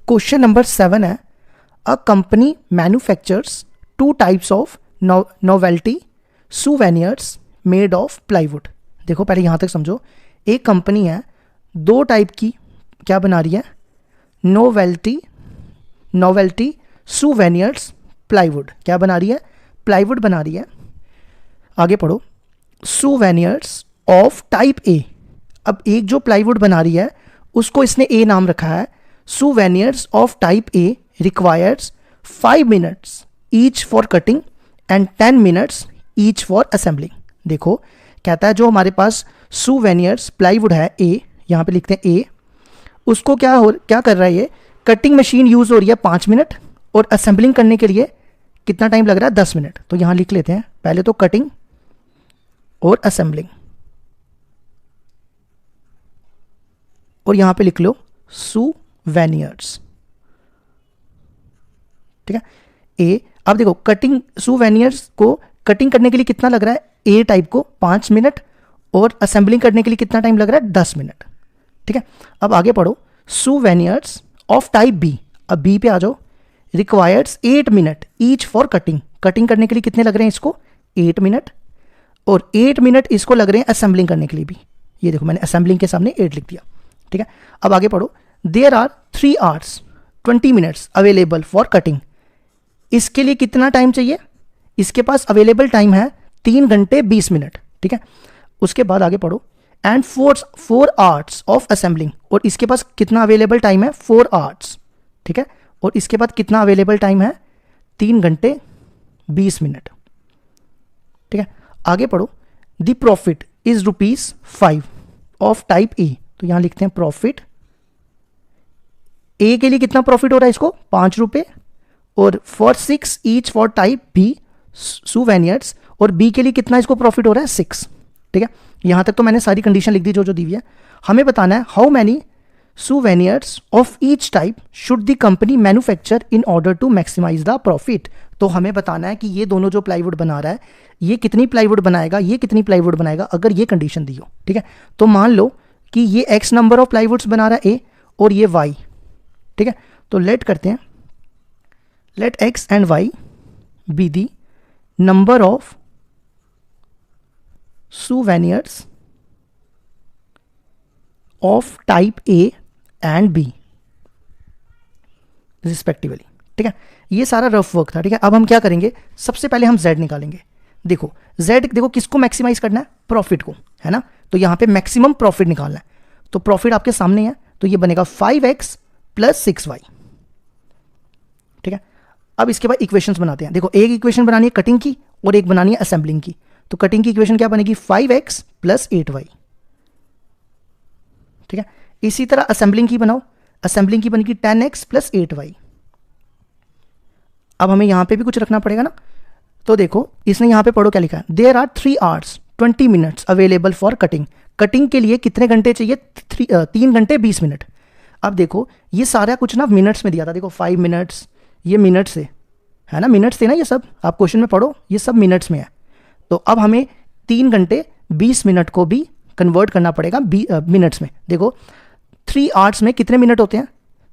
Question number 7 है, a company manufactures 2 types of novelty souvenirs made of plywood. देखो पहले यहाँ तक समझो, एक कंपनी है 2 टाइप की क्या बना रही है, नोवेल्टी सोवेनियर्स प्लाईवुड। क्या बना रही है, प्लाईवुड बना रही है। आगे पढ़ो, सोवेनियर्स ऑफ टाइप ए। अब एक जो प्लाईवुड बना रही है उसको इसने ए नाम रखा है। Souvenirs of type A requires 5 minutes each for cutting and 10 minutes each for assembling. देखो कहता है जो हमारे पास सोवेनियर्स प्लाईवुड है ए, यहाँ पे लिखते हैं ए, उसको क्या कर रहा है ये, कटिंग मशीन यूज हो रही है 5 मिनट और असेंबलिंग करने के लिए कितना टाइम लग रहा है, 10 मिनट। तो यहाँ लिख लेते हैं पहले तो कटिंग और असेंबलिंग, और यहां पे लिख लो सोवेनियर्स। ठीक है ए। अब देखो कटिंग, सोवेनियर्स को कटिंग करने के लिए कितना लग रहा है, ए टाइप को 5 मिनट, और असेंबलिंग करने के लिए कितना टाइम लग रहा है, 10 मिनट। ठीक है, अब आगे पढ़ो, सोवेनियर्स ऑफ टाइप बी। अब बी पे आ जाओ, requires 8 minute each for cutting. Cutting करने के लिए कितने लग रहे हैं इसको, 8 मिनट, और 8 मिनट इसको लग रहे हैं असेंबलिंग करने के लिए भी। ये देखो मैंने असेंबलिंग के सामने 8 लिख दिया। ठीक है, अब आगे पढ़ो, there are 3 hours 20 minutes available for cutting. इसके लिए कितना टाइम चाहिए, इसके पास अवेलेबल टाइम है 3 घंटे 20 मिनट। ठीक है, उसके बाद आगे पढ़ो, एंड 4 hours ऑफ असेंबलिंग, और इसके पास कितना अवेलेबल टाइम है, 4 hours। ठीक है, और इसके बाद कितना अवेलेबल टाइम है, 3 घंटे 20 मिनट। ठीक है, आगे पढ़ो, the profit is ₹5 of type ए। तो यहां लिखते हैं प्रॉफिट, ए के लिए कितना प्रॉफिट हो रहा है इसको, ₹5, और for 6 each for type B souvenirs, और बी के लिए कितना इसको प्रॉफिट हो रहा है, 6। ठीक है, यहां तक तो मैंने सारी कंडीशन लिख दी जो जो दी हुई है। हमें बताना है how many souvenirs of each type should the company manufacture in order to maximize the profit. तो हमें बताना है कि ये दोनों जो प्लाईवुड बना रहा है ये कितनी प्लाईवुड बनाएगा, ये कितनी प्लाईवुड बनाएगा, अगर ये कंडीशन दी हो। ठीक है, तो मान लो कि ये x नंबर ऑफ प्लाईवुड्स बना रहा है ए, और ये y। ठीक है, तो लेट करते हैं, let x and y be the number of souvenirs of type A and B respectively. ठीक है, ये सारा रफ वर्क था। ठीक है, अब हम क्या करेंगे, सबसे पहले हम z निकालेंगे। देखो z, देखो किसको मैक्सिमाइज करना है, प्रॉफिट को, है ना। तो यहां पे मैक्सिमम प्रॉफिट निकालना है, तो प्रॉफिट आपके सामने है, तो ये बनेगा 5x + 6y। ठीक है, अब इसके बाद इक्वेशंस बनाते हैं। देखो एक इक्वेशन बनानी है कटिंग की और एक बनानी है असेंबलिंग की। तो कटिंग की इक्वेशन क्या बनेगी, 5x + 8y। ठीक है, इसी तरह असेंबलिंग की बनाओ, असेंबलिंग की बनेगी 10x + 8y। अब हमें यहां पे भी कुछ रखना पड़ेगा ना, तो देखो इसने यहां पे पढ़ो क्या लिखा है, there are 3 hours 20 minutes available for cutting. Cutting के लिए कितने घंटे चाहिए, 3 घंटे 20 मिनट। अब देखो ये सारा कुछ ना मिनट्स में दिया था, देखो 5 मिनट्स, ये मिनट्स से है ना, मिनट्स थे ना ये सब, आप क्वेश्चन में पढ़ो ये सब मिनट्स में है। तो अब हमें 3 घंटे 20 मिनट को भी कन्वर्ट करना पड़ेगा मिनट्स में। देखो 3 hours में कितने मिनट होते हैं,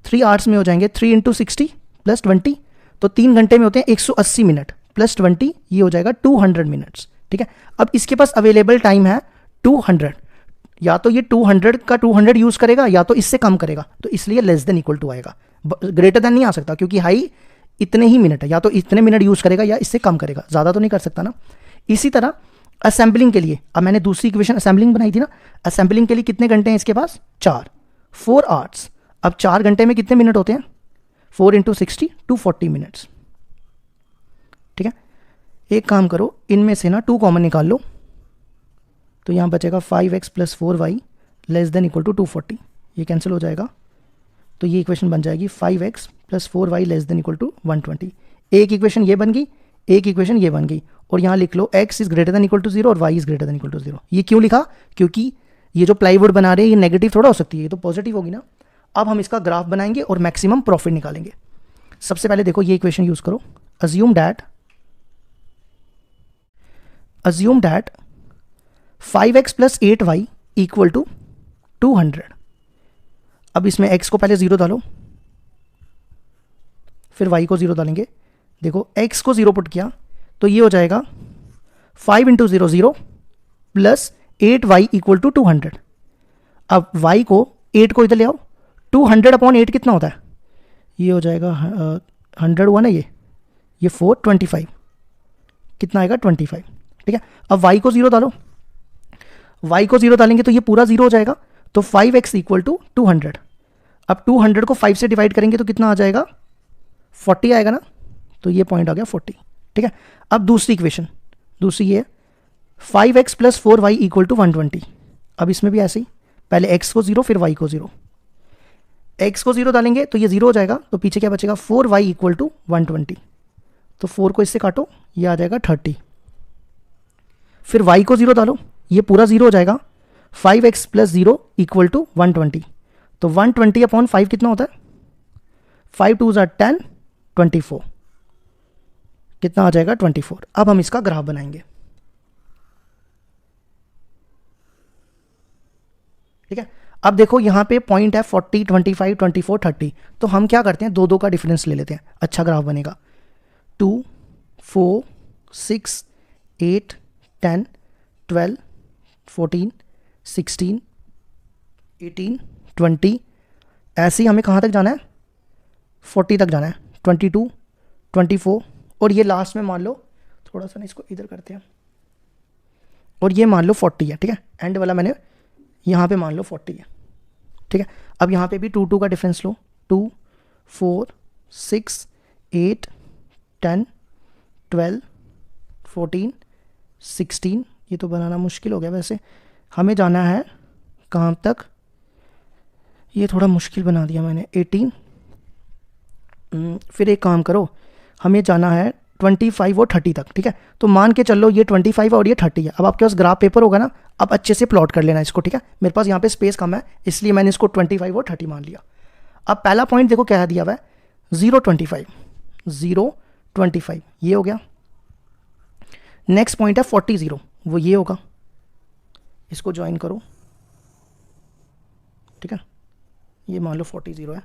3 hours में हो जाएंगे 3 × 60 + 20, तो 3 घंटे में होते हैं 180 मिनट + 20, ये हो जाएगा 200 मिनट्स। ठीक है, अब इसके पास अवेलेबल टाइम है 200, या तो ये 200 का 200 यूज करेगा या तो इससे कम करेगा, तो इसलिए <= आएगा, ग्रेटर देन नहीं आ सकता, क्योंकि हाई इतने ही मिनट है, या तो इतने मिनट यूज करेगा या इससे कम करेगा, ज्यादा तो नहीं कर सकता ना। इसी तरह असेंबलिंग के लिए, अब मैंने दूसरी इक्वेशन असेंबलिंग बनाई थी ना, असेंबलिंग के लिए कितने घंटे हैं इसके पास, 4 hours। अब 4 घंटे में कितने मिनट होते हैं, 4 × 60 240 मिनट्स। ठीक है, एक काम करो, इनमें से ना 2 कॉमन निकाल लो, तो यहां बचेगा 5x + 4y <= 240, ये कैंसिल हो जाएगा, तो ये इक्वेशन बन जाएगी 5x + 4y <= 120। एक इक्वेशन ये बन गई, एक इक्वेशन ये बन गई, और यहां लिख लो x > 0 और y > 0। ये क्यों लिखा, क्योंकि ये जो प्लाईवुड बना रहे हैं ये नेगेटिव थोड़ा हो सकती है, ये तो पॉजिटिव होगी ना। अब हम इसका ग्राफ बनाएंगे और मैक्सिमम प्रॉफिट निकालेंगे। सबसे पहले देखो ये इक्वेशन यूज करो, अज्यूम दैट 5x + 8y = 200। अब इसमें x को पहले 0 डालो, फिर y को 0 डालेंगे। देखो x को 0 पुट किया तो ये हो जाएगा 5 into 0 0 plus 8y equal to 200। अब y को 8 को इधर ले आओ, 200 अपॉन 8 कितना होता है, ये हो जाएगा 100 हुआ ना, ये 425 कितना आएगा 25। ठीक है, अब y को 0 डालो, y को 0 डालेंगे तो ये पूरा 0 हो जाएगा, तो 5x इक्वल टू 200। अब 200 को 5 से डिवाइड करेंगे तो कितना आ जाएगा 40 आएगा ना, तो ये पॉइंट आ गया 40। ठीक है, अब दूसरी इक्वेशन, दूसरी ये 5x plus 4y equal to 120। अब इसमें भी ऐसे ही, पहले x को 0 फिर y को 0, x को 0 डालेंगे तो ये 0 हो जाएगा, तो पीछे क्या बचेगा 4y इक्वल टू 120। तो 4 को इससे काटो, ये आ जाएगा 30। फिर y को 0 डालो, ये पूरा 0 हो जाएगा, 5x प्लस 0 इक्वल टू 120। तो 120 अपॉन 5 कितना होता है, 5 2 ज़ा 10, 24 कितना आ जाएगा 24। अब हम इसका ग्राफ बनाएंगे। ठीक है, अब देखो यहाँ पे पॉइंट है 40, 25, 24, 30, तो हम क्या करते हैं, दो दो का डिफरेंस ले लेते हैं, अच्छा ग्राफ बनेगा। 2 4 6 8 10 12 14 16 18 20, ऐसे ही हमें कहाँ तक जाना है, 40 तक जाना है, 22 24, और ये लास्ट में मान लो, थोड़ा सा ना इसको इधर करते हैं, और ये मान लो 40 है। ठीक है, एंड वाला मैंने यहाँ पे मान लो 40 है। ठीक है, अब यहाँ पे भी 2 2 का डिफरेंस लो, 2 4 6 8 10 12 14 16, ये तो बनाना मुश्किल हो गया वैसे, हमें जाना है कहाँ तक, ये थोड़ा मुश्किल बना दिया मैंने, 18। फिर एक काम करो, हमें जाना है 25 और 30 तक। ठीक है, तो मान के चलो ये 25 है और ये 30 है। अब आपके पास ग्राफ पेपर होगा ना, अब अच्छे से प्लॉट कर लेना इसको। ठीक है, मेरे पास यहाँ पे स्पेस कम है, इसलिए मैंने इसको 25 और 30 मान लिया। अब पहला पॉइंट देखो क्या दिया हुआ है, 0 25 0 25, ये हो गया। नेक्स्ट पॉइंट है 40 0, वो ये होगा, इसको ज्वाइन करो। ठीक है, ये मान लो 40 0 है।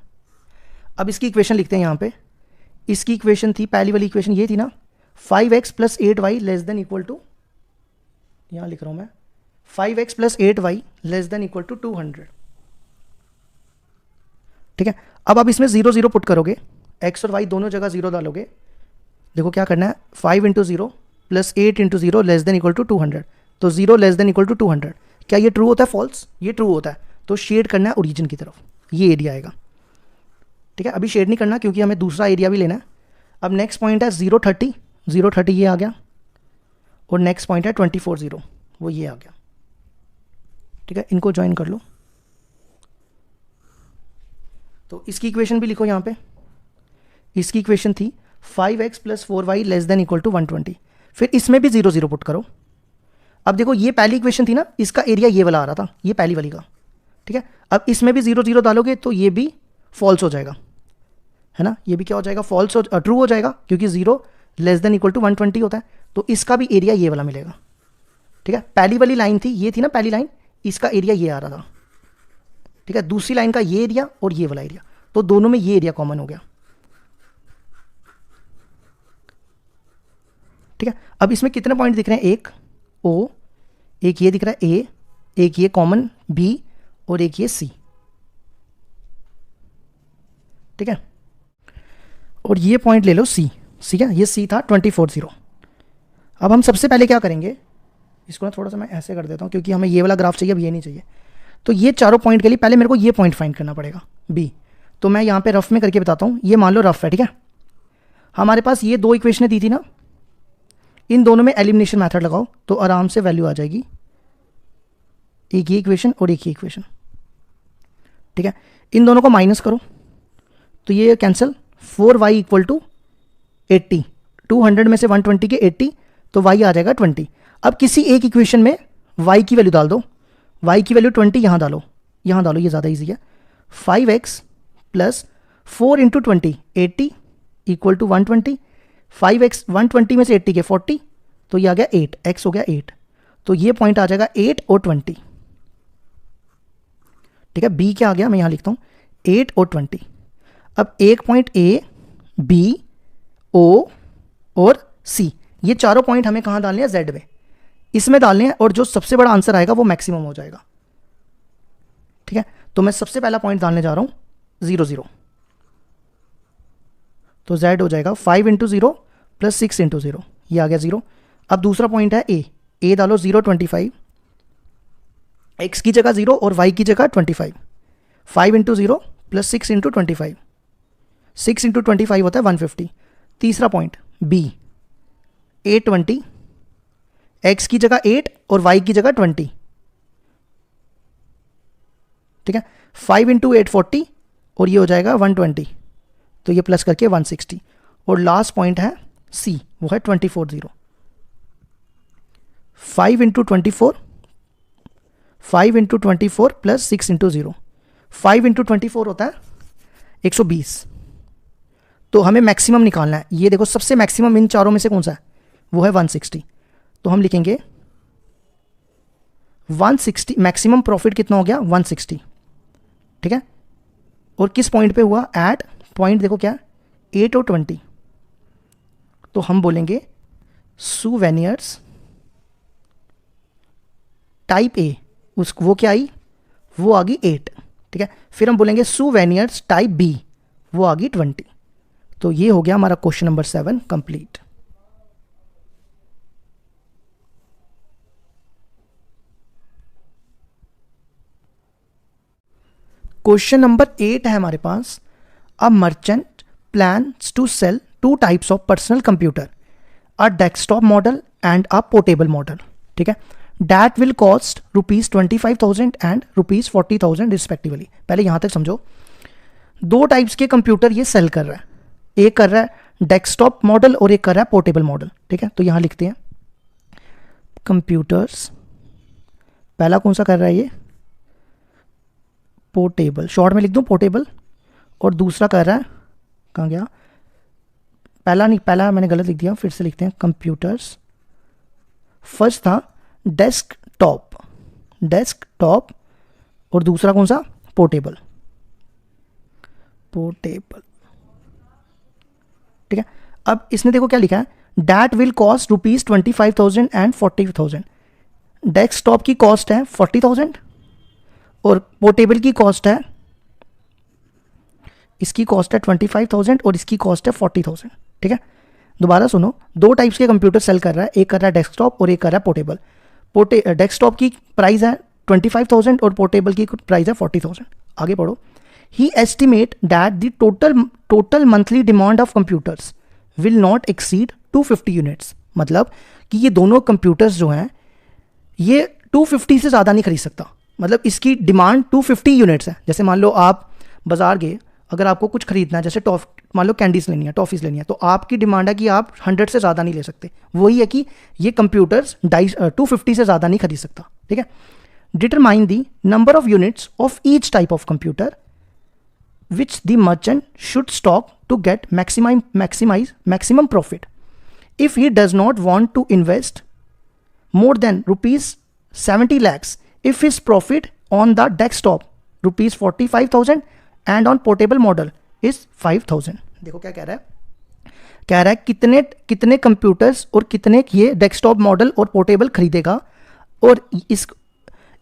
अब इसकी इक्वेशन लिखते हैं यहाँ पे, इसकी इक्वेशन थी, पहली वाली इक्वेशन ये थी ना, 5x plus 8y less than equal to, यहाँ लिख रहा हूँ मैं, 5x plus 8y less than equal to 200। ठीक है, अब आप इसमें 0 0 पुट करोगे, x और y दोनों जगह 0 डालोगे। देखो क्या करना है, 5 into 0 plus 8 into 0 less than equal to 200, तो 0 लेस देन इक्वल टू 200। क्या ये ट्रू होता है, फॉल्स, ये ट्रू होता है, तो शेड करना है ओरिजिन की तरफ, ये एरिया आएगा। ठीक है, अभी शेड नहीं करना क्योंकि हमें दूसरा एरिया भी लेना है। अब नेक्स्ट पॉइंट है 0 30 0 30, ये आ गया, और नेक्स्ट पॉइंट है 24 0, वो ये आ गया। ठीक है, इनको ज्वाइन कर लो। तो इसकी इक्वेशन भी लिखो यहाँ पे, इसकी इक्वेशन थी 5x plus 4y less than equal to 120। फिर इसमें भी 0 0 पुट करो। अब देखो ये पहली इक्वेशन थी ना, इसका एरिया ये वाला आ रहा था, ये पहली वाली का। ठीक है, अब इसमें भी 0 0 डालोगे तो ये भी फॉल्स हो जाएगा, है ना, ये भी क्या हो जाएगा, फॉल्स हो, ट्रू हो जाएगा, क्योंकि 0 लेस देन इक्वल टू 120 होता है। तो इसका भी एरिया ये वाला मिलेगा। ठीक है, पहली वाली लाइन थी, ये थी ना पहली लाइन, इसका एरिया ये आ रहा था। ठीक है, दूसरी लाइन का ये एरिया और ये वाला एरिया, तो दोनों में ये एरिया कॉमन हो गया। ठीक है, अब इसमें कितने पॉइंट दिख रहे हैं, एक O, एक ये दिख रहा है A, एक ये कॉमन B, और एक ये C। ठीक है, और ये पॉइंट ले लो C, ठीक है, ये C था 24 0। अब हम सबसे पहले क्या करेंगे, इसको ना थोड़ा सा मैं ऐसे कर देता हूँ क्योंकि हमें ये वाला ग्राफ चाहिए, अब ये नहीं चाहिए। तो ये चारों पॉइंट के लिए पहले मेरे को ये पॉइंट फाइंड करना पड़ेगा B। तो मैं यहाँ पे रफ में करके बताता हूँ, ये मान लो रफ है। ठीक है, हमारे पास ये दो इक्वेशनें दी थी ना, इन दोनों में एलिमिनेशन मेथड लगाओ तो आराम से वैल्यू आ जाएगी, एक ये इक्वेशन और एक ये इक्वेशन। ठीक है, इन दोनों को माइनस करो तो ये कैंसिल, 4y इक्वल टू 80, 200 में से 120 के 80, तो y आ जाएगा 20। अब किसी एक इक्वेशन में y की वैल्यू डाल दो, y की वैल्यू 20 यहाँ डालो, ये ज़्यादा ईजी है। 5x plus 4 into 20 80 equal to 120, 5x 120 में से 80 के 40, तो ये आ गया 8, x हो गया 8, तो ये पॉइंट आ जाएगा 8 और 20। ठीक है, b क्या आ गया, मैं यहाँ लिखता हूँ 8 और 20। अब एक पॉइंट A बी, ओ और सी, ये चारों पॉइंट हमें कहाँ डालने हैं, जेड में, इसमें डालने हैं, और जो सबसे बड़ा आंसर आएगा वो मैक्सिमम हो जाएगा। ठीक है, तो मैं सबसे पहला पॉइंट डालने जा रहा हूं 0 0, तो z हो जाएगा 5 इंटू 0 प्लस 6 इंटू 0, ये आ गया 0। अब दूसरा पॉइंट है ए डालो 0 25, x की जगह 0 और y की जगह 25, 5 इंटू 0 प्लस 6 इंटू 25, 6 इंटू 25 होता है 150। तीसरा पॉइंट बी, ए 20, x की जगह 8 और y की जगह 20, ठीक है, 5 इंटू 8 40 और ये हो जाएगा 120, तो ये प्लस करके 160। और लास्ट पॉइंट है सी, वो है 24 0, 5 into 24, 5 into 24 plus 6 into 0, 5 into 24 होता है 120। तो हमें मैक्सिमम निकालना है, ये देखो सबसे मैक्सिमम इन चारों में से कौन सा है, वो है 160। तो हम लिखेंगे 160, मैक्सिमम प्रॉफिट कितना हो गया 160, ठीक है। और किस पॉइंट पे हुआ, एट पॉइंट देखो क्या 8 और 20, तो हम बोलेंगे सुवेनियर्स टाइप ए, उस वो क्या आई, वो आ गई 8, ठीक है। फिर हम बोलेंगे सुवेनियर्स टाइप बी, वो आ गई 20। तो ये हो गया हमारा question number 7 complete. Question number 8 है हमारे पास, a merchant plans to sell 2 types of personal computer, a desktop model and a portable model, ठीक है, that will cost ₹25,000 and ₹40,000 respectively. पहले यहां तक समझो, 2 टाइप्स के कंप्यूटर ये सेल कर रहा है, एक कर रहा है डेस्कटॉप मॉडल और एक कर रहा है पोर्टेबल मॉडल, ठीक है। तो यहां लिखते हैं कंप्यूटर्स, पहला कौन सा कर रहा है ये, पोर्टेबल, शॉर्ट में लिख दूं पोर्टेबल, और दूसरा कर रहा है, कहाँ गया, पहला नहीं, पहला मैंने गलत लिख दिया, फिर से लिखते हैं कंप्यूटर्स। फर्स्ट था डेस्कटॉप, डेस्कटॉप, और दूसरा कौन सा, पोर्टेबल, पोर्टेबल, ठीक है। अब इसने देखो क्या लिखा है, that will cost ₹25,000 and 40,000। Desktop की कॉस्ट है 40,000 और पोर्टेबल की कॉस्ट है, इसकी कॉस्ट है 25,000 और इसकी कॉस्ट है 40,000, ठीक है। दोबारा सुनो, 2 टाइप्स के कंप्यूटर सेल कर रहा है, एक कर रहा है डेस्कटॉप और एक कर रहा है पोर्टेबल। डेस्कटॉप की प्राइस है 25,000 और पोर्टेबल की प्राइस है 40,000। आगे पढ़ो, he estimate that the total monthly demand of computers will not exceed 250 units. मतलब कि ये दोनों कंप्यूटर्स जो हैं ये 250 से ज़्यादा नहीं खरीद सकता, मतलब इसकी डिमांड 250 यूनिट्स है। जैसे मान लो आप बाजार गए, अगर आपको कुछ खरीदना है, जैसे मान लो कैंडीज लेनी है, टॉफीज़ लेनी है, तो आपकी डिमांड है कि आप 100 से ज़्यादा नहीं ले सकते। वही है कि ये कंप्यूटर्स 250 से ज़्यादा नहीं खरीद सकता, ठीक है। Determine the number of units of each type of computer which the merchant should stock to get maximum profit. If he does not want to invest more than ₹70 lakhs, if his profit on the desktop ₹45,000 and on portable model is 5,000। देखो क्या कह रहा है, कह रहा है कितने computers और कितने ये डेस्कटॉप मॉडल और पोर्टेबल खरीदेगा और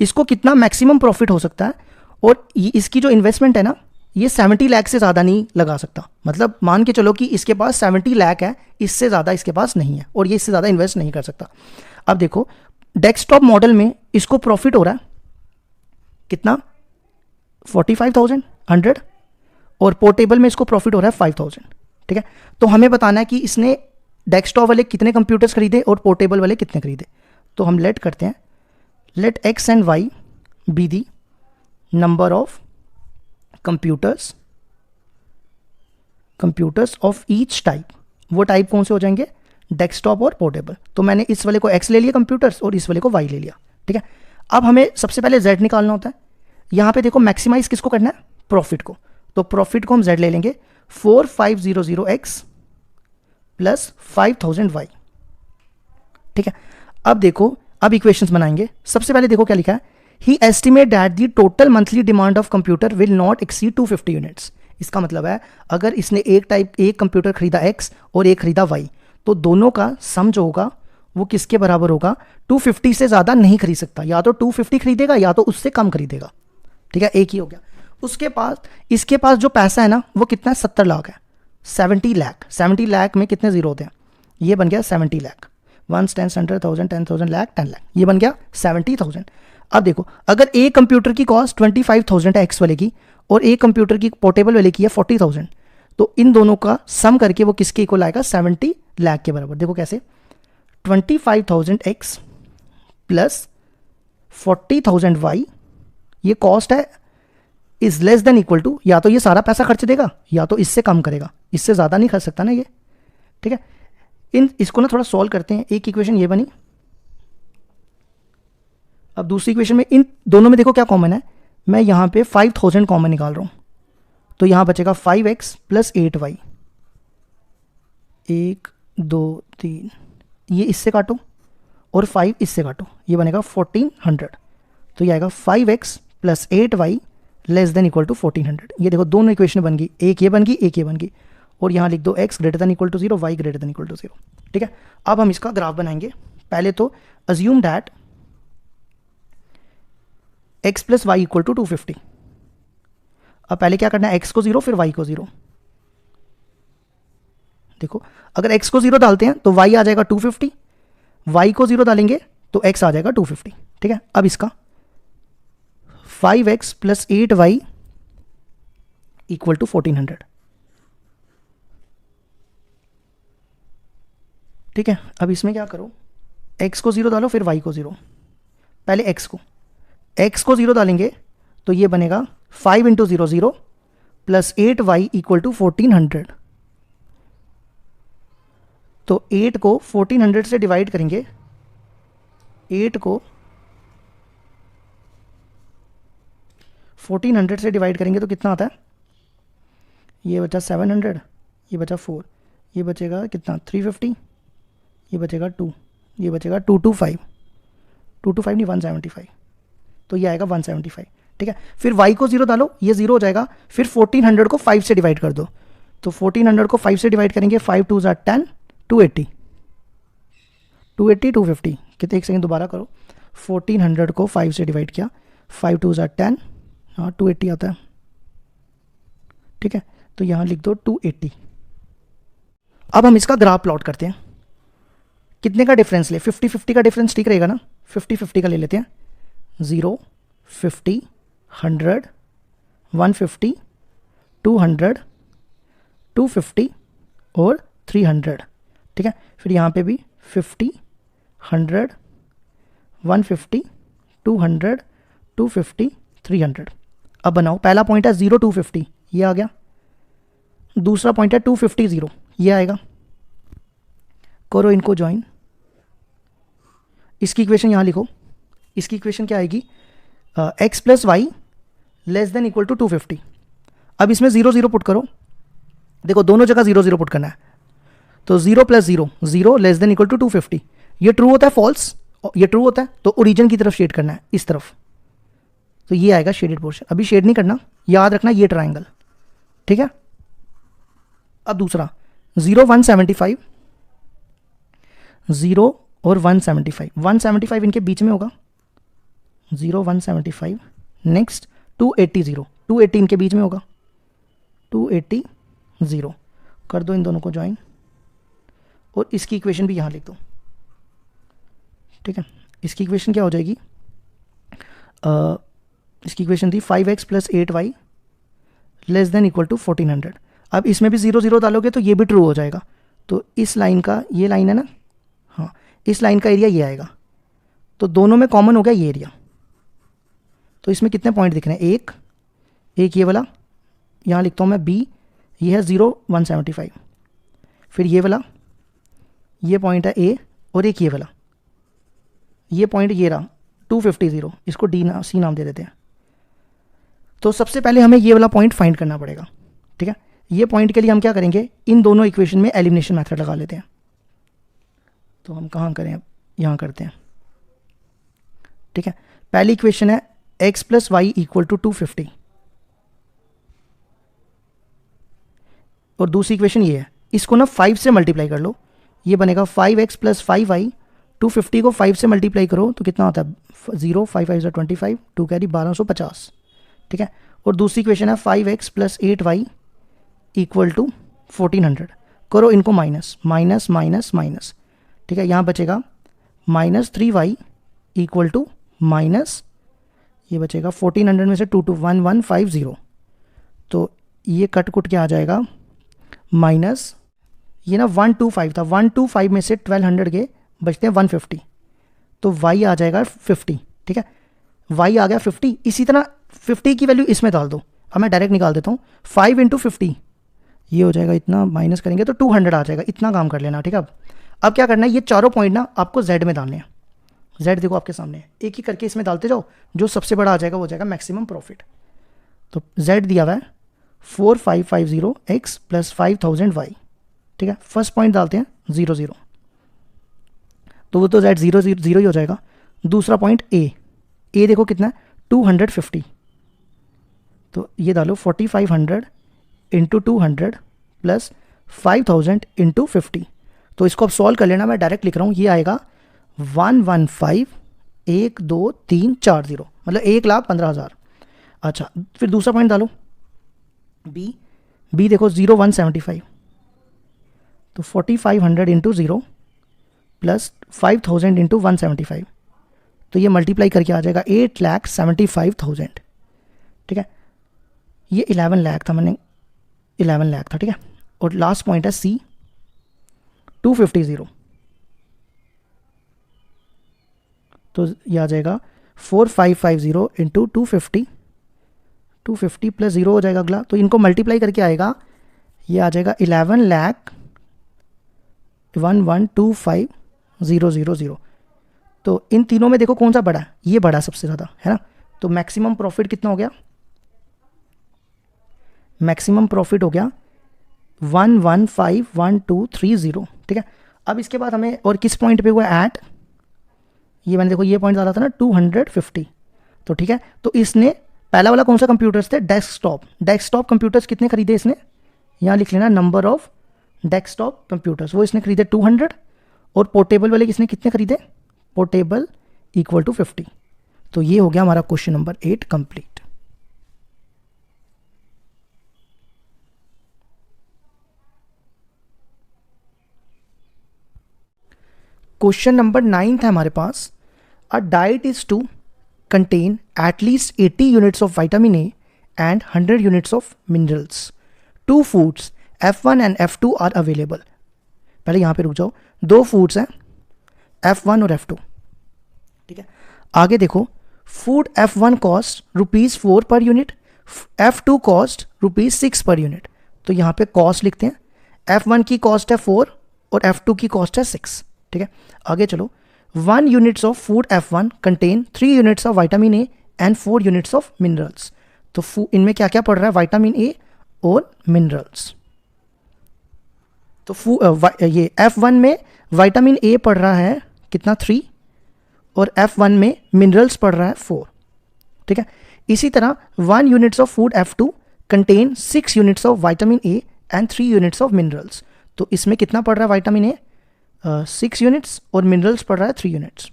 इसको कितना मैक्सिमम प्रॉफिट हो सकता है, और इसकी जो इन्वेस्टमेंट है ना ये 70 लाख से ज़्यादा नहीं लगा सकता। मतलब मान के चलो कि इसके पास 70 लाख है, इससे ज़्यादा इसके पास नहीं है और ये इससे ज़्यादा इन्वेस्ट नहीं कर सकता। अब देखो डेस्कटॉप मॉडल में इसको प्रॉफिट हो रहा है कितना, 45,100, और पोर्टेबल में इसको प्रॉफिट हो रहा है 5,000, ठीक है। तो हमें बताना है कि इसने डेस्कटॉप वाले कितने कंप्यूटर्स खरीदे और पोर्टेबल वाले कितने खरीदे। तो हम लेट करते हैं, let x and y be the number of computers of each type. वो टाइप कौन से हो जाएंगे, डेस्कटॉप और पोर्टेबल। तो मैंने इस वाले को x ले लिया कंप्यूटर्स और इस वाले को y ले लिया, ठीक है। अब हमें सबसे पहले z निकालना होता है। यहां पे देखो मैक्सिमाइज किसको करना है, प्रॉफिट को। तो प्रॉफिट को हम z ले लेंगे 4500x प्लस 5000y, ठीक है। अब देखो, अब इक्वेशंस बनाएंगे। सबसे पहले देखो क्या लिखा है, he estimate that the total monthly demand of computer will not exceed 250 units इसका मतलब है अगर इसने एक कंप्यूटर खरीदा x और एक खरीदा y, तो दोनों का सम जो होगा वो किसके बराबर होगा, 250 से ज़्यादा नहीं खरीद सकता, या तो 250 खरीदेगा या तो उससे कम खरीदेगा। ठीक है, एक ही हो गया। उसके पास, इसके पास जो पैसा है ना वो कितना है, 70 लाख है। 70 लाख, 70 लाख में कितने जीरो होते हैं, ये बन गया 70 लाख, 1 10 100,000 10,000 लाख 10 लाख, ये बन गया 70,000। अब देखो अगर एक कंप्यूटर की कॉस्ट 25,000 है एक्स वाले की, और एक कंप्यूटर की पोर्टेबल वाले की है 40,000, तो इन दोनों का सम करके वो किसके इक्वल आएगा, 70 लाख के बराबर। देखो कैसे, 25,000 एक्स प्लस 40,000 वाई, ये कॉस्ट है, is less than equal to, या तो ये सारा पैसा खर्च देगा या तो इससे कम करेगा, इससे ज़्यादा नहीं खर्च सकता ना ये। ठीक है, इसको ना थोड़ा सॉल्व करते हैं। एक इक्वेशन ये बनी, अब दूसरी इक्वेशन में इन दोनों में देखो क्या कॉमन है, मैं यहाँ पे 5,000 कॉमन निकाल रहा हूँ, तो यहाँ बचेगा 5x प्लस 8y, 1 2 3, ये इससे काटो और 5 इससे काटो, ये बनेगा 1400, तो ये आएगा 5x plus 8y less than equal to 1400। ये देखो दोनों इक्वेशन बन गई, एक ये बन गई एक ये बन गई, और यहाँ लिख दो x greater than equal to 0, y greater than equal to 0। ठीक है, अब हम इसका ग्राफ बनाएंगे। पहले तो assume that x plus y equal to 250। अब पहले क्या करना है, x को 0 फिर y को 0। देखो अगर x को 0 डालते हैं तो y आ जाएगा 250, y को 0 डालेंगे तो x आ जाएगा 250। ठीक है, अब इसका 5x plus 8y equal to 1400। ठीक है, अब इसमें क्या करो, x को 0 डालो फिर y को 0। पहले x को 0 डालेंगे तो ये बनेगा 5 into 0 0 plus 8y equal to 1400। तो 8 को 1400 से डिवाइड करेंगे, 8 को 1400 से डिवाइड करेंगे तो कितना आता है, ये बचा 700, ये बचा 4, ये बचेगा कितना 350, ये बचेगा 2, ये बचेगा 225 नहीं 175, तो ये आएगा 175। ठीक है, फिर y को 0 डालो, ये 0 हो जाएगा, फिर 1400 को 5 से डिवाइड कर दो, तो 1400 को 5 से डिवाइड करेंगे, 5 2 ज़ा 10, 280 250, कितने, एक सेकंड दोबारा करो, 1400 को 5 से डिवाइड किया, 5 2 ज़ा 10, हाँ 280 आता है। ठीक है, तो यहाँ लिख दो 280। अब हम इसका ग्राफ प्लॉट करते हैं, कितने का डिफरेंस ले, 50-50 का डिफरेंस ठीक रहेगा ना, 50-50 का ले लेते हैं, 0 50 100 150 200 250 और 300। ठीक है, फिर यहाँ पे भी 50 100 150 200 250 300। अब बनाओ, पहला पॉइंट है 0 250, ये आ गया, दूसरा पॉइंट है 250 0, ये आएगा, करो इनको ज्वाइन। इसकी इक्वेशन यहाँ लिखो, इसकी इक्वेशन क्या आएगी, x plus y less than equal to 250। अब इसमें 0 0 पुट करो, देखो दोनों जगह 0 0 पुट करना है, तो 0 plus 0 0 less than equal to 250। ये ट्रू होता है फॉल्स, ये ट्रू होता है तो ओरिजिन की तरफ शेड करना है, इस तरफ, तो ये आएगा शेडेड पोर्शन। अभी शेड नहीं करना, याद रखना ये ट्राइंगल। ठीक है, अब दूसरा 0 175, 0 और 175, 175 इनके बीच में होगा, 0 175, नेक्स्ट 280 0, 280 इनके बीच में होगा, 280 0, कर दो इन दोनों को ज्वाइन, और इसकी इक्वेशन भी यहाँ लिख दो। ठीक है, इसकी इक्वेशन क्या हो जाएगी, इसकी इक्वेशन थी 5x plus 8y less than equal to 1400। अब इसमें भी 0 0 डालोगे तो ये भी ट्रू हो जाएगा, तो इस लाइन का, ये लाइन है ना, हाँ इस लाइन का एरिया ये आएगा, तो दोनों में कॉमन हो गया ये एरिया। तो इसमें कितने पॉइंट दिख रहे हैं, एक ये वाला, यहाँ लिखता हूँ मैं b, ये है 0 175, फिर ये वाला, ये पॉइंट है a, और एक ये वाला, ये पॉइंट ये रहा 250 0, इसको C नाम दे देते हैं। तो सबसे पहले हमें ये वाला पॉइंट फाइंड करना पड़ेगा। ठीक है, ये पॉइंट के लिए हम क्या करेंगे, इन दोनों इक्वेशन में एलिमिनेशन मेथड लगा लेते हैं। तो हम कहाँ करें, अब यहाँ करते हैं। ठीक है, पहली इक्वेशन है x plus y equal to 250, और दूसरी इक्वेशन ये है, इसको ना 5 से मल्टीप्लाई कर लो, ये बनेगा 5x प्लस 5y। 250 को 5 से मल्टीप्लाई करो तो कितना होता है 0, 5 5 25, 2 कैरी 1250, ठीक है। और दूसरी इक्वेशन है 5x plus 8y equal to 1400। करो इनको माइनस माइनस माइनस माइनस, ठीक है। यहाँ बचेगा minus 3y equal to minus, ये बचेगा 1400 में से 2 2 1150, तो ये कट कुट के आ जाएगा माइनस, ये ना 125 था, 125 में से 1200 के बचते हैं 150, तो y आ जाएगा 50, ठीक है। y आ गया 50। इसी तरह 50 की वैल्यू इसमें डाल दो, अब मैं डायरेक्ट निकाल देता हूँ। 5 इंटू 50 ये हो जाएगा इतना, माइनस करेंगे तो 200 आ जाएगा, इतना काम कर लेना, ठीक है। अब क्या करना है, ये चारों पॉइंट ना आपको z में डालने हैं। z देखो आपके सामने है, एक ही करके इसमें डालते जाओ, जो सबसे बड़ा आ जाएगा वो हो जाएगा मैक्सिमम प्रॉफिट। तो z दिया हुआ है 4550x प्लस 5000y, ठीक है। फर्स्ट पॉइंट डालते हैं 0 0, तो वो तो z 0 0 0 ही हो जाएगा। दूसरा पॉइंट a देखो कितना है 250, तो ये डालो 4500 इंटू 200 प्लस 5000 इंटू 50, तो इसको अब सॉल्व कर लेना, मैं डायरेक्ट लिख रहा हूँ, ये आएगा 115,12340, मतलब 1,15,000। अच्छा फिर दूसरा पॉइंट डालो b देखो 0 175, तो 4500 इंटू 0 प्लस 5000 इंटू 175, तो ये मल्टीप्लाई करके आ जाएगा 8,75,000, ठीक है। ये 11 लाख था, मैंने 11 लाख था, ठीक है। और लास्ट पॉइंट है c 250, तो ये आ जाएगा 4550 इंटू 250 प्लस 0 हो जाएगा अगला, तो इनको मल्टीप्लाई करके आएगा, ये आ जाएगा 11,11,25,000। तो इन तीनों में देखो कौन सा बड़ा है, ये बड़ा सबसे ज़्यादा है ना। तो मैक्सिमम प्रॉफिट कितना हो गया, मैक्सिमम प्रॉफिट हो गया 1151,230, ठीक है। अब इसके बाद हमें और किस पॉइंट पे हुआ ऐट, ये मैंने देखो ये पॉइंट डाला था ना 250, तो ठीक है। तो इसने पहला वाला कौन सा कंप्यूटर्स थे, डेस्कटॉप कंप्यूटर्स कितने खरीदे इसने, यहाँ लिख लेना नंबर ऑफ डेस्कटॉप कंप्यूटर्स, वो इसने खरीदे 200, और पोर्टेबल वाले किसने कितने खरीदे, पोर्टेबल इक्वल टू 50। तो ये हो गया हमारा question number 8 complete. Question number 9 है हमारे पास, a diet is to contain at least 80 units of vitamin A and 100 units of minerals. Two foods F1 and F2 are available. पहले यहाँ पे रुक जाओ, दो फूड्स हैं F1 और F2, ठीक है। आगे देखो, food F1 cost ₹4 per unit, F2 cost ₹6 per unit. तो यहाँ पे कॉस्ट लिखते हैं, F1 की कॉस्ट है 4 और F2 की कॉस्ट है 6, ठीक है। आगे चलो, 1 units of food F1 contain 3 units of vitamin A and 4 units of minerals. तो इनमें क्या क्या पड़ रहा है, विटामिन ए और मिनरल्स। तो ये F1 में विटामिन ए पड़ रहा है कितना 3, और F1 में मिनरल्स पड़ रहा है 4, ठीक है। इसी तरह 1 units of food F2 contain 6 units of vitamin A and 3 units of minerals. तो इसमें कितना पड़ रहा है विटामिन ए 6 यूनिट्स और मिनरल्स पड़ रहा है 3 units.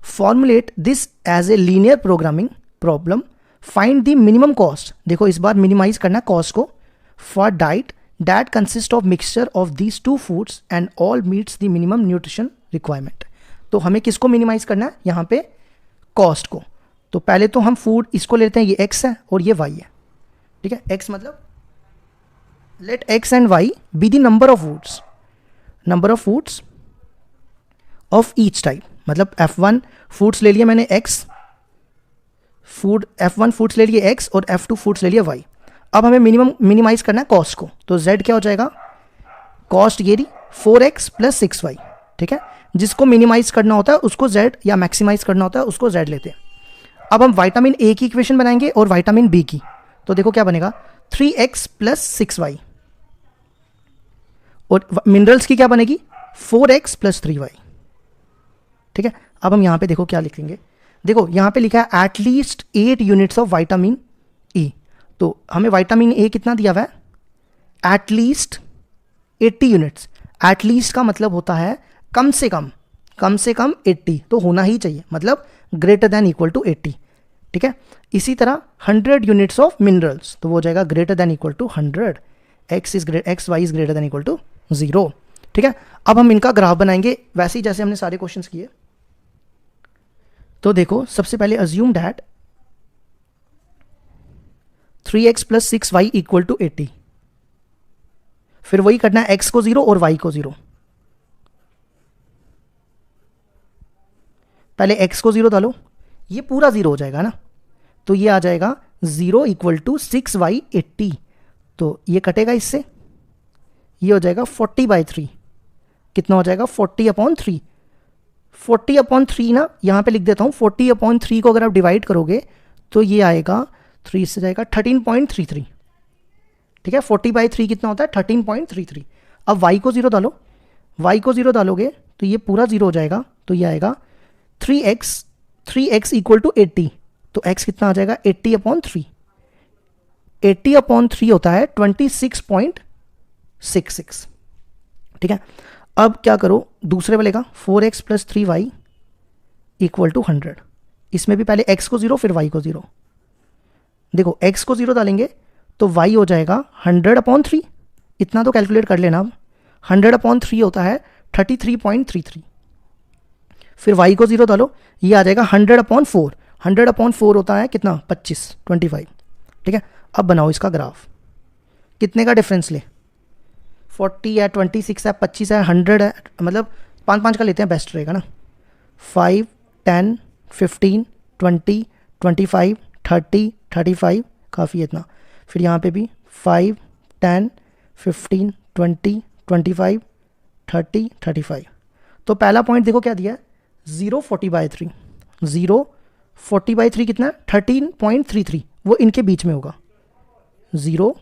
Formulate this as a linear programming problem, find the minimum cost, देखो इस बार मिनिमाइज करना कॉस्ट को, for diet that consist of mixture of these two foods and all meets the minimum nutrition requirement. तो हमें किसको minimise करना है, यहाँ पे कॉस्ट को। तो पहले तो हम फूड इसको लेते हैं, ये x है और ये y है, ठीक है। x मतलब let x and y be the number of foods of each type, मतलब F1 फूड्स ले लिए मैंने x, F1 फूड्स ले लिए x और F2 फूड्स ले लिए y। अब हमें मिनिमाइज करना है कॉस्ट को, तो z क्या हो जाएगा, कॉस्ट ये रही 4x प्लस 6y, ठीक है। जिसको मिनिमाइज करना होता है उसको z, या मैक्सिमाइज करना होता है उसको z लेते हैं। अब हम विटामिन ए की इक्वेशन बनाएंगे और विटामिन बी की, तो देखो क्या बनेगा 3x प्लस 6y, और मिनरल्स की क्या बनेगी 4x प्लस 3y, ठीक है। अब हम यहाँ पे देखो क्या लिखेंगे, देखो यहाँ पे लिखा है at least 8 units of vitamin E, तो हमें विटामिन ए कितना दिया हुआ है एटलीस्ट 80 यूनिट्स। एटलीस्ट का मतलब होता है कम से कम 80 तो होना ही चाहिए, मतलब ग्रेटर देन इक्वल टू 80, ठीक है। इसी तरह 100 यूनिट्स ऑफ मिनरल्स, तो वो हो जाएगा greater than equal to 100, x y is greater than equal to 0, ठीक है। अब हम इनका ग्राफ बनाएंगे वैसे ही जैसे हमने सारे क्वेश्चंस किए। तो देखो सबसे पहले assume that 3x plus 6y equal to 80, फिर वही करना है x को 0 और y को 0। पहले x को 0 डालो, ये पूरा 0 हो जाएगा ना, तो ये आ जाएगा 0 इक्वल टू 6y 80, तो ये कटेगा इससे, ये हो जाएगा 40/3। कितना हो जाएगा 40/3। 40/3 ना यहाँ पे लिख देता हूँ, 40/3 को अगर आप डिवाइड करोगे तो ये आएगा 3 से जाएगा 13.33, ठीक है। 40/3 कितना होता है 13.33। अब y को 0 डालो, y को 0 डालोगे तो ये पूरा 0 हो जाएगा, तो ये आएगा 3x इक्वल टू 80, तो x कितना आ जाएगा 80/3। 80/3 होता है 26.66, ठीक है। अब क्या करो दूसरे वाले का 4x plus 3y equal to 100, इसमें भी पहले x को 0 फिर y को 0। देखो x को 0 डालेंगे तो y हो जाएगा 100/3, इतना तो कैलकुलेट कर लेना। अब 100/3 होता है 33.33, फिर y को 0 डालो, ये आ जाएगा 100/4। 100/4 होता है कितना 25, ठीक है। अब बनाओ इसका ग्राफ, कितने का डिफरेंस ले, 40 है, 26 है, 25 है, 100 है, मतलब 5 का लेते हैं, बेस्ट रहेगा ना। 5, 10, 15, 20, 25, 30, 35, काफ़ी है इतना। फिर यहाँ पे भी 5, 10, 15, 20, 25, 30, 35। तो पहला पॉइंट देखो क्या दिया है 0 40/3। 0 40/3 कितना है 13.33, वो इनके बीच में होगा 0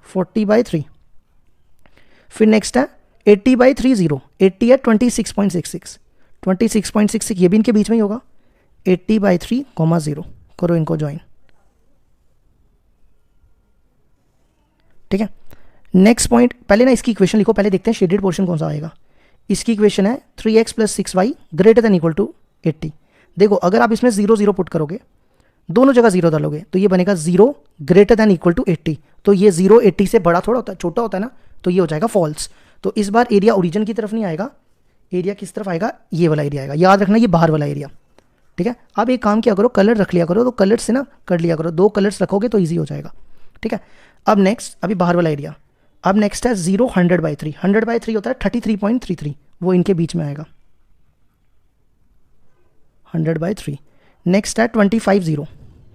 40/3। फिर नेक्स्ट है 80/3 0, 80 है 26.66, 26.66 ये भी इनके बीच में ही होगा 80/3, 0 करो इनको ज्वाइन, ठीक है। नेक्स्ट पॉइंट, पहले ना इसकी इक्वेशन लिखो, पहले देखते हैं शेडेड पोर्शन कौन सा आएगा। इसकी इक्वेशन है 3x plus 6y greater than equal to 80। देखो अगर आप इसमें 0 0 पुट करोगे, दोनों जगह 0 डालोगे तो ये बनेगा 0 ग्रेटर देन इक्वल टू 80, तो ये 0 80 से बड़ा थोड़ा होता है, छोटा होता है ना, तो ये हो जाएगा फॉल्स। तो इस बार एरिया ओरिजिन की तरफ नहीं आएगा, एरिया किस तरफ आएगा, ये वाला एरिया आएगा, याद रखना ये बाहर वाला एरिया, ठीक है। अब एक काम किया करो, कलर रख लिया करो, तो कलर से ना कर लिया करो, 2 कलर्स रखोगे तो ईजी हो जाएगा, ठीक है। अब नेक्स्ट, अभी बाहर वाला एरिया, अब नेक्स्ट है 0 100/3। 100/3 होता है 33.33, वो इनके बीच में आएगा 100/3। नेक्स्ट है 25 0,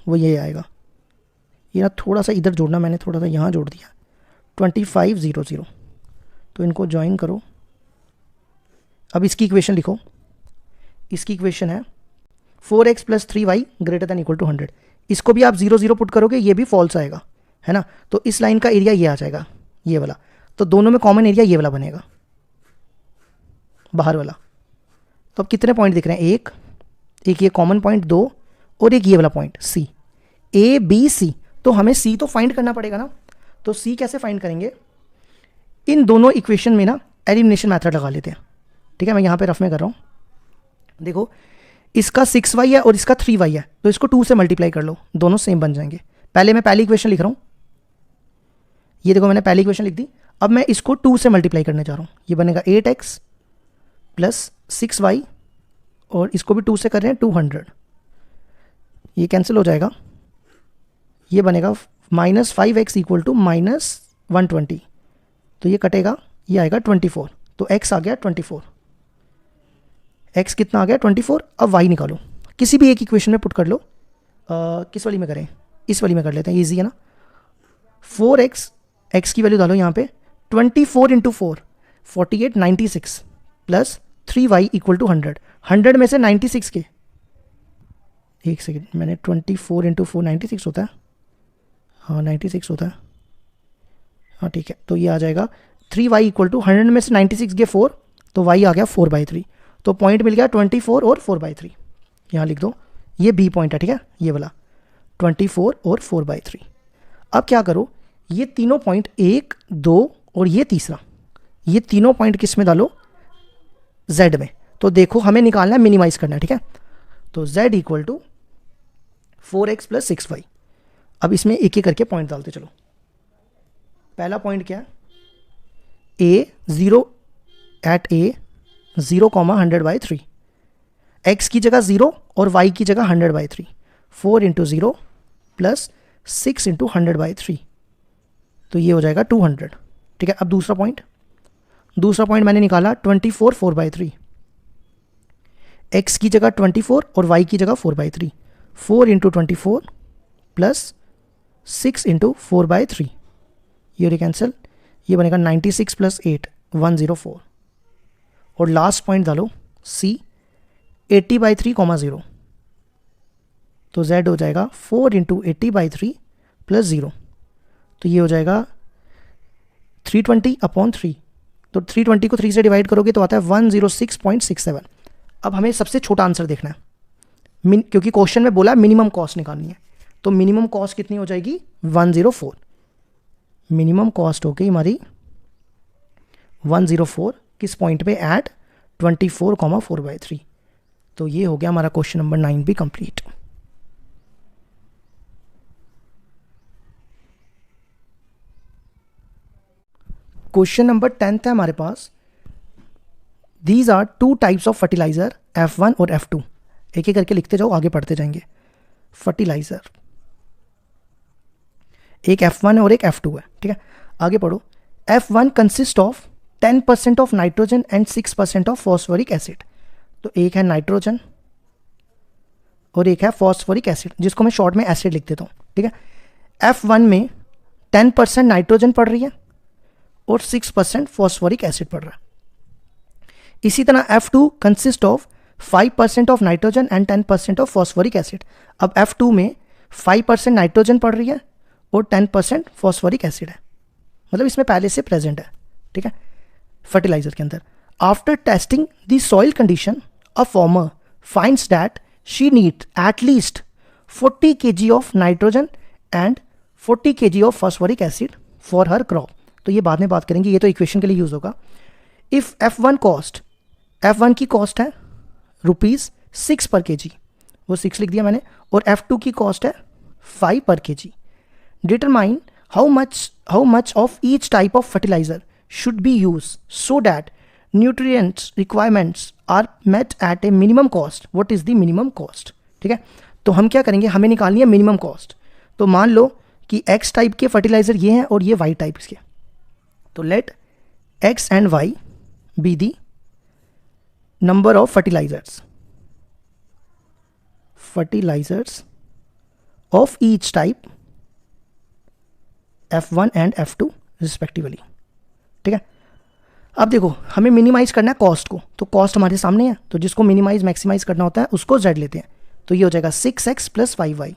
वो ये आएगा, ये ना थोड़ा सा इधर जोड़ना, मैंने थोड़ा सा यहाँ जोड़ दिया 25 0 0, तो इनको ज्वाइन करो। अब इसकी इक्वेशन लिखो, इसकी इक्वेशन है 4x plus 3y greater than equal to 100। इसको भी आप 0 0 पुट करोगे, ये भी फॉल्स आएगा, है ना। तो इस लाइन का एरिया ये आ जाएगा, ये वाला, तो दोनों में कॉमन एरिया ये वाला बनेगा, बाहर वाला। तो अब कितने पॉइंट दिख रहे हैं, एक ये कॉमन पॉइंट 2 और एक ये वाला point C, A B C। तो हमें C तो फाइंड करना पड़ेगा ना, तो C कैसे फाइंड करेंगे, इन दोनों इक्वेशन में ना एलिमिनेशन मेथड लगा लेते हैं, ठीक है। मैं यहाँ पे रफ में कर रहा हूँ, देखो इसका 6y है और इसका 3y है, तो इसको 2 से मल्टीप्लाई कर लो, दोनों सेम बन जाएंगे। पहले मैं पहली इक्वेशन लिख रहा हूँ, ये देखो मैंने पहली इक्वेशन लिख दी, अब मैं इसको 2 से मल्टीप्लाई करने जा रहा हूँ, ये बनेगा 8x प्लस 6y, और इसको भी 2 से कर रहे हैं 200, ये कैंसिल हो जाएगा, ये बनेगा -5x इक्वल टू -120, तो ये कटेगा, ये आएगा 24, तो x आ गया 24, x कितना आ गया 24। अब y निकालो, किसी भी एक इक्वेशन में पुट कर लो, किस वाली में करें, इस वाली में कर लेते हैं, ईजी है ना। 4x, x की वैल्यू डालो यहाँ पे, 24 × 4 48 96 प्लस 3y इक्वल टू 100। 100 में से 96 के, एक सेकेंड, मैंने 24 × 4 96 होता है, हाँ 96 होता है, हाँ ठीक है। तो ये आ जाएगा 3y इक्वल टू 100 में से 96 गए 4, तो y आ गया 4/3, तो पॉइंट मिल गया 24 और 4/3, यहाँ लिख दो, ये B पॉइंट है, ठीक है, ये वाला 24 और 4/3। अब क्या करो, ये तीनों पॉइंट 1, 2 और ये तीसरा, ये तीनों पॉइंट किस में डालो, z में। तो देखो हमें निकालना है, मिनिमाइज करना है, ठीक है। तो z equal to 4x plus 6y। अब इसमें एक एक करके पॉइंट डालते चलो। पहला पॉइंट क्या है, a 0 एट a 0, 100/3, x की जगह 0 और y की जगह 100/3, 4 इंटू 0 प्लस 6 इंटू 100/3, तो ये हो जाएगा 200, ठीक है। अब दूसरा पॉइंट मैंने निकाला 24 4/3, x की जगह 24 और y की जगह 4/3, 4 इंटू 24 प्लस 6 इंटू 4/3, ये कैंसिल, ये बनेगा 96 प्लस 8 104। और लास्ट पॉइंट डालो c 80/3, 0, तो z हो जाएगा 4 इंटू 80/3 प्लस 0, तो ये हो जाएगा 320/3। तो 320 को 3 से डिवाइड करोगे तो आता है 106.67। अब हमें सबसे छोटा आंसर देखना है, क्योंकि क्वेश्चन में बोला मिनिमम कॉस्ट निकालनी है, तो मिनिमम कॉस्ट कितनी हो जाएगी, 104। मिनिमम कॉस्ट हो गई हमारी 104, किस पॉइंट पे, एट 24, 4/3। तो ये हो गया हमारा क्वेश्चन नंबर 9 भी कंप्लीट। क्वेश्चन नंबर 10 है हमारे पास, these are 2 types of fertiliser F1 और F2। एक एक करके लिखते जाओ, आगे पढ़ते जाएंगे। फर्टिलाइजर, एक F1 है और एक F2 है, ठीक है। आगे पढ़ो। F1 consist of 10% of nitrogen and 6% of phosphoric acid. तो एक है नाइट्रोजन और एक है फॉस्फोरिक एसिड, जिसको मैं शॉर्ट में एसिड लिख देता हूँ, ठीक है। F1 में 10% नाइट्रोजन पड़ रही है और 6% फॉस्फोरिक एसिड पड़ रहा है। इसी तरह F2 consist of 5% of nitrogen and 10% of phosphoric acid. अब F2 में 5% नाइट्रोजन पड़ रही है और 10% फॉस्फोरिक एसिड है, मतलब इसमें पहले से प्रेजेंट है, ठीक है, फर्टिलाइजर के अंदर। After testing the soil condition, a farmer finds that she need at least 40 kg of nitrogen and 40 kg of phosphoric acid for her crop. तो ये बाद में बात करेंगे, ये तो इक्वेशन के लिए यूज होगा। इफ F1 की कॉस्ट है ₹6 पर kg, वो 6 लिख दिया मैंने, और F2 की कॉस्ट है 5 पर kg। Determine how much of each type of fertilizer should be use so that nutrients requirements are met at a minimum cost. What is the minimum cost, ठीक है। तो हम क्या करेंगे, हमें निकालनी है मिनिमम कॉस्ट। तो मान लो कि X टाइप के फर्टिलाइजर ये हैं और ये Y टाइप के, तो let X and Y be the number of fertilizers of each type F1 and F2 respectively, ठीक है। अब देखो हमें मिनिमाइज करना है कॉस्ट को, तो कॉस्ट हमारे सामने है, तो जिसको मिनिमाइज मैक्सिमाइज करना होता है उसको Z लेते हैं। तो ये हो जाएगा 6x प्लस 5y,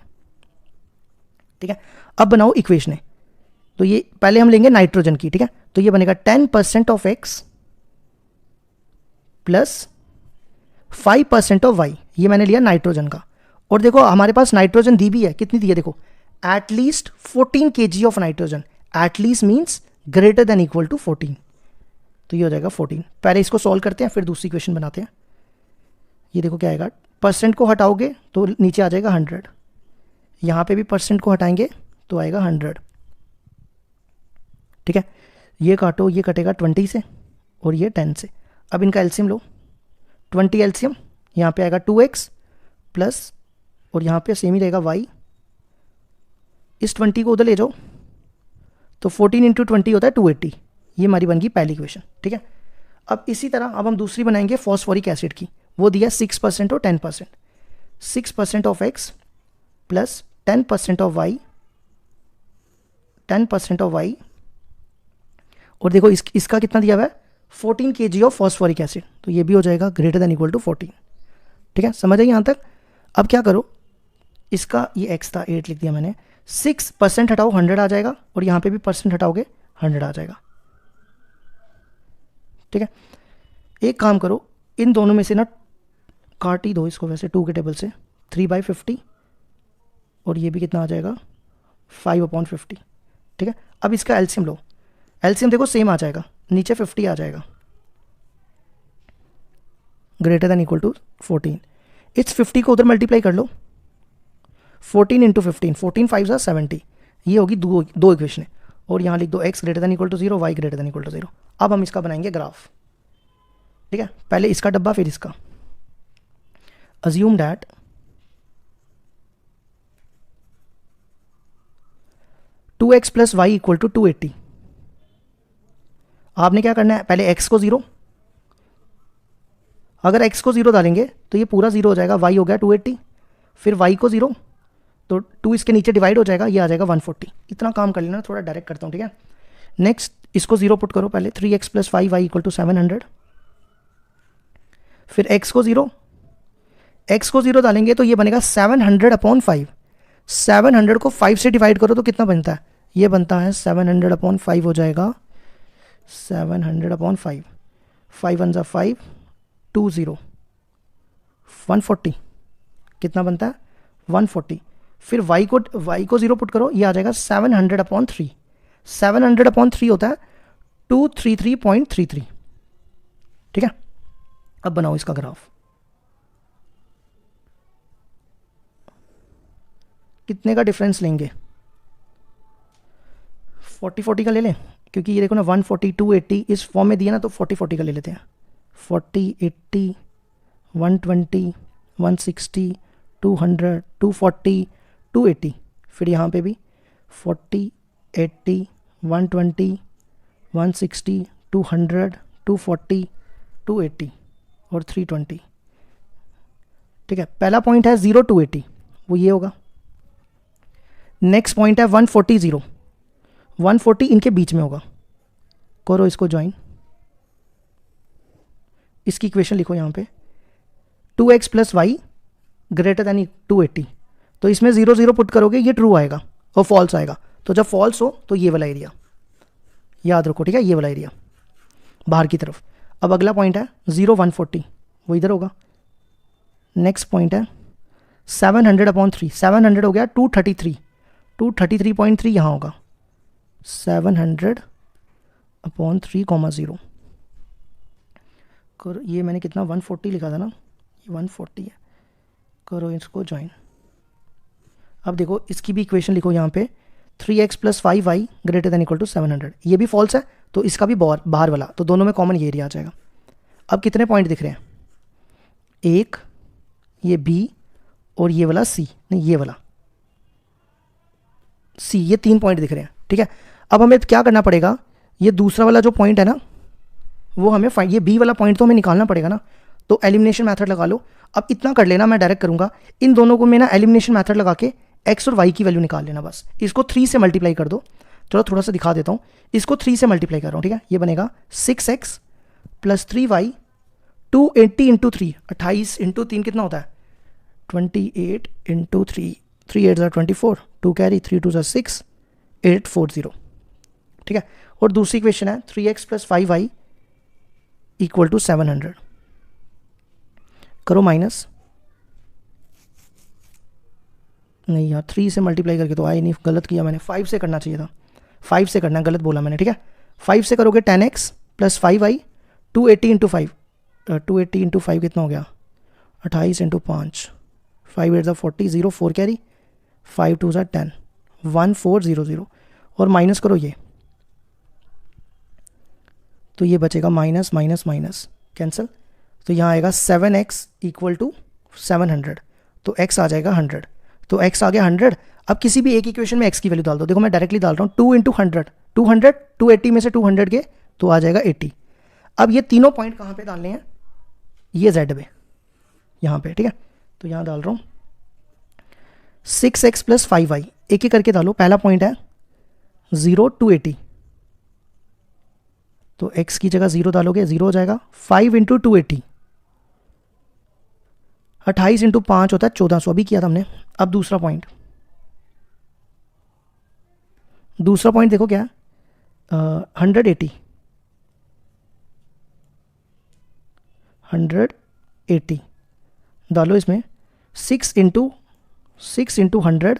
ठीक है। अब बनाओ इक्वेशन, तो ये पहले हम लेंगे नाइट्रोजन की, ठीक है। तो ये बनेगा 10% of x plus 5% of y, ये मैंने लिया नाइट्रोजन का। और देखो हमारे पास नाइट्रोजन दी भी है, कितनी दी है देखो, at least 14 kg of nitrogen. At least means greater than equal to 14, तो ये हो जाएगा 14। पहले इसको सॉल्व करते हैं, फिर दूसरी इक्वेशन बनाते हैं। ये देखो क्या आएगा, परसेंट को हटाओगे तो नीचे आ जाएगा 100, यहाँ पे भी परसेंट को हटाएंगे तो आएगा 100, ठीक है। ये काटो, ये कटेगा 20 से और ये 10 से। अब इनका एलसीएम लो, 20 एलसीएम, यहाँ पे आएगा 2x प्लस, और यहाँ पे सेम ही रहेगा y। इस 20 को उधर ले जाओ तो 14 इंटू 20 होता है 280। ये हमारी बन गई पहली इक्वेशन, ठीक है। अब इसी तरह अब हम दूसरी बनाएंगे फॉस्फोरिक एसिड की, वो दिया 6% और 10%। 6% of x plus 10% of y, 10% of y, और देखो इसका कितना दिया हुआ है, 14 kg ऑफ फॉस्फोरिक एसिड, तो ये भी हो जाएगा ग्रेटर देन इक्वल टू 14, ठीक है। समझ आई यहाँ तक। अब क्या करो, इसका ये x था 8 लिख दिया मैंने, 6% हटाओ 100 आ जाएगा, और यहाँ पे भी परसेंट हटाओगे 100 आ जाएगा, ठीक है। एक काम करो, इन दोनों में से ना काट ही दो इसको, वैसे 2 के टेबल से 3/50, और ये भी कितना आ जाएगा 5/50, ठीक है। अब इसका एलसीएम लो, एलसीएम देखो सेम आ जाएगा, नीचे 50 आ जाएगा, ग्रेटर देन इक्वल टू 14। इस 50 को उधर मल्टीप्लाई कर लो, 14 इंटू 15, 14 5 ज़ा 70, ये होगी दो इक्वेशन। और यहाँ लिख दो x greater than equal to 0, y greater than equal to 0। अब हम इसका बनाएंगे ग्राफ, ठीक है। पहले इसका डब्बा फिर इसका। Assume that two x plus y equal to 280। आपने क्या करना है, पहले x को 0, अगर x को 0 डालेंगे तो ये पूरा 0 हो जाएगा, y हो गया 280, फिर y को 0 तो 2 इसके नीचे डिवाइड हो जाएगा, ये आ जाएगा 140। इतना काम कर लेना, थोड़ा डायरेक्ट करता हूँ, ठीक है। नेक्स्ट इसको 0 पुट करो पहले, 3x plus 5y equal to 700, फिर x को 0 डालेंगे तो ये बनेगा 700/5। 700 को 5 से डिवाइड करो तो कितना बनता है, ये बनता है 700/5 हो जाएगा, 700/5, 5 1 5, 2 0, 140, कितना बनता है 140। फिर y को 0 पुट करो, ये आ जाएगा 700/3, 700/3 होता है 233.33, ठीक है। अब बनाओ इसका ग्राफ, कितने का डिफरेंस लेंगे, 40-40 का ले लें, क्योंकि ये देखो ना 140 280 इस फॉर्म में दिया ना, तो 40-40 का ले लेते हैं। 40 80 120 160 200 240 280, फिर यहाँ पे भी 40 80 120 160 200 240 280 और 320, ठीक है। पहला पॉइंट है 0 280, वो ये होगा। नेक्स्ट पॉइंट है 140 0, 140 इनके बीच में होगा, करो इसको ज्वाइन। इसकी इक्वेशन लिखो यहाँ पे, 2x plus Y greater than 280, तो इसमें 0 0 पुट करोगे ये ट्रू आएगा और फॉल्स आएगा, तो जब फॉल्स हो तो ये वाला एरिया याद रखो, ठीक है, ये वाला एरिया बाहर की तरफ। अब अगला पॉइंट है 0 140, वो इधर होगा। नेक्स्ट पॉइंट है 700/3, 700 हो गया 233, 233.3 यहाँ होगा, 700/3, 0 करो। ये मैंने कितना 140 लिखा था ना, ये 140 है, करो इसको ज्वाइन। अब देखो इसकी भी इक्वेशन लिखो यहाँ पे, 3x plus 5y greater than equal to 700, ये भी फॉल्स है तो इसका भी बाहर वाला, तो दोनों में कॉमन ये एरिया आ जाएगा। अब कितने पॉइंट दिख रहे हैं, एक ये b और ये वाला c, नहीं ये वाला c, ये 3 पॉइंट दिख रहे हैं, ठीक है। अब हमें क्या करना पड़ेगा, ये दूसरा वाला जो पॉइंट है ना वो हमें ये b वाला पॉइंट तो हमें निकालना पड़ेगा ना, तो एलिमिनेशन मेथड लगा लो। अब इतना कर लेना, मैं डायरेक्ट करूंगा, इन दोनों को मैं ना एलिमिनेशन मेथड लगा के x और y की वैल्यू निकाल लेना बस। इसको 3 से मल्टीप्लाई कर दो, चलो थोड़ा सा दिखा देता हूँ, इसको 3 से मल्टीप्लाई कर रहा हूँ, ठीक है। ये बनेगा 6x plus 3y 280 into 3, 28 into 3 कितना होता है 28 इंटू 3, 3 8 24, 2 कैरी 3 2 6, 840, ठीक है। और दूसरी इक्वेशन है 3x plus 5y equal to 700, करो माइनस, नहीं यार 3 से मल्टीप्लाई करके तो आई नहीं, गलत किया मैंने, 5 से करना चाहिए था, 5 से करना, गलत बोला मैंने, ठीक है। 5 से करोगे 10x plus 5y 280 into 5, 280 into 5 कितना हो गया 28 इंटू 5, 5 8 40, 0 4 कैरी, 5 2 10, 1400, और माइनस करो ये, तो ये बचेगा माइनस माइनस माइनस कैंसिल, तो यहाँ आएगा 7x इक्वल टू 700, तो x आ जाएगा 100, तो x आ गया 100। अब किसी भी एक इक्वेशन में x की वैल्यू डाल दो, देखो मैं डायरेक्टली डाल रहा हूँ 2 इंटू 100, 200 280 में से 200 के तो आ जाएगा 80। अब ये तीनों पॉइंट कहाँ पे डालने हैं, ये z पे यहाँ पे, ठीक है। तो यहाँ डाल रहा हूँ 6x प्लस 5y, एक एक करके डालो। पहला पॉइंट है 0 280, तो x की जगह 0 डालोगे 0 हो जाएगा। 5 इंटू 280, 28 इंटू 5 होता है 1400, अभी किया था हमने। अब दूसरा पॉइंट देखो क्या 180 डालो इसमें, 6 इंटू 100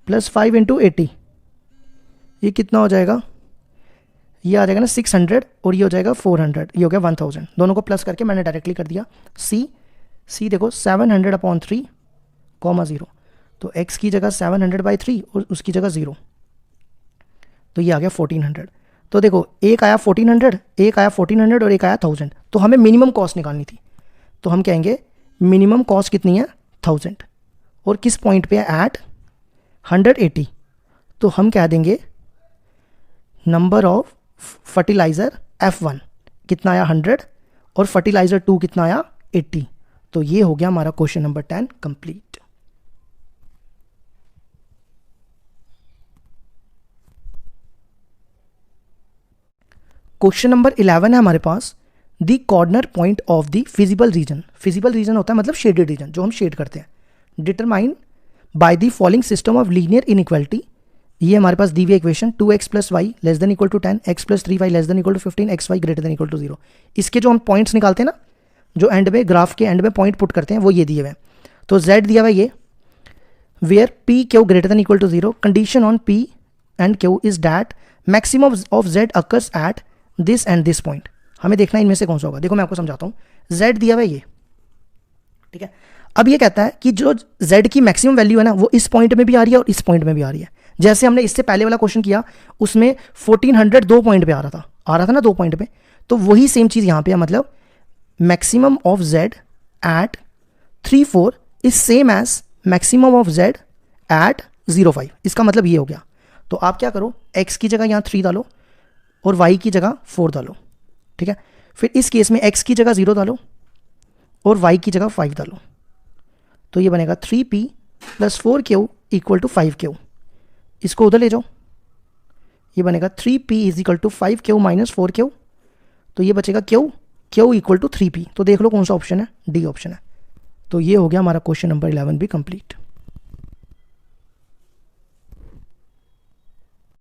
प्लस 5 इंटू 80, ये कितना हो जाएगा, ये आ जाएगा ना 600 और ये हो जाएगा 400, ये हो गया 1000। दोनों को प्लस करके मैंने डायरेक्टली कर दिया। सी देखो 700/3 कॉमा 0, तो x की जगह 700/3 और उसकी जगह 0, तो ये आ गया 1400। तो देखो एक आया 1400, एक आया 1400 और एक आया 1000। तो हमें मिनिमम कॉस्ट निकालनी थी, तो हम कहेंगे मिनिमम कॉस्ट कितनी है 1000 और किस पॉइंट पे है एट 180। तो हम कह देंगे नंबर ऑफ फर्टिलाइज़र F1 कितना आया 100 और फर्टिलाइज़र 2 कितना आया 80। तो ये हो गया हमारा question number 10 complete. Question number 11 है हमारे पास, the corner point of the feasible region. Feasible region होता है मतलब शेडेड रीजन, जो हम शेड करते हैं। Determine by the following system of linear inequality. ये हमारे पास दी हुई equation 2x + y less than equal to 10, x + 3y less than equal to 15, xy greater than equal to 0। इसके जो हम पॉइंट्स निकालते हैं ना, जो एंड में ग्राफ के एंड में पॉइंट पुट करते हैं, वो ये दिए हुए हैं। तो z दिया हुआ है ये, where p q greater than equal to 0, condition on p and q is that maximum of z occurs at this and this point. हमें देखना है इनमें से कौन सा होगा। देखो मैं आपको समझाता हूँ। z दिया हुआ है ये, ठीक है। अब ये कहता है कि जो z की मैक्सिमम वैल्यू है ना, वो इस पॉइंट में भी आ रही है और इस पॉइंट में भी आ रही है। जैसे हमने इससे पहले वाला क्वेश्चन किया, उसमें 1400 दो पॉइंट पे आ रहा था ना, 2 पॉइंट पे। तो वही सेम चीज़ यहाँ पे है, मतलब maximum of z at 3 4 is same as maximum of z at 0 5। इसका मतलब ये हो गया। तो आप क्या करो, x की जगह यहाँ 3 डालो और y की जगह 4 डालो, ठीक है। फिर इस केस में x की जगह 0 डालो और y की जगह 5 डालो, तो ये बनेगा 3p + 4q = 5q। इसको उधर ले जाओ, ये बनेगा 3p = 5q - 4q। तो ये बचेगा q = 3p। तो देख लो कौन सा ऑप्शन है, डी ऑप्शन है। तो ये हो गया हमारा क्वेश्चन नंबर 11 भी कंप्लीट।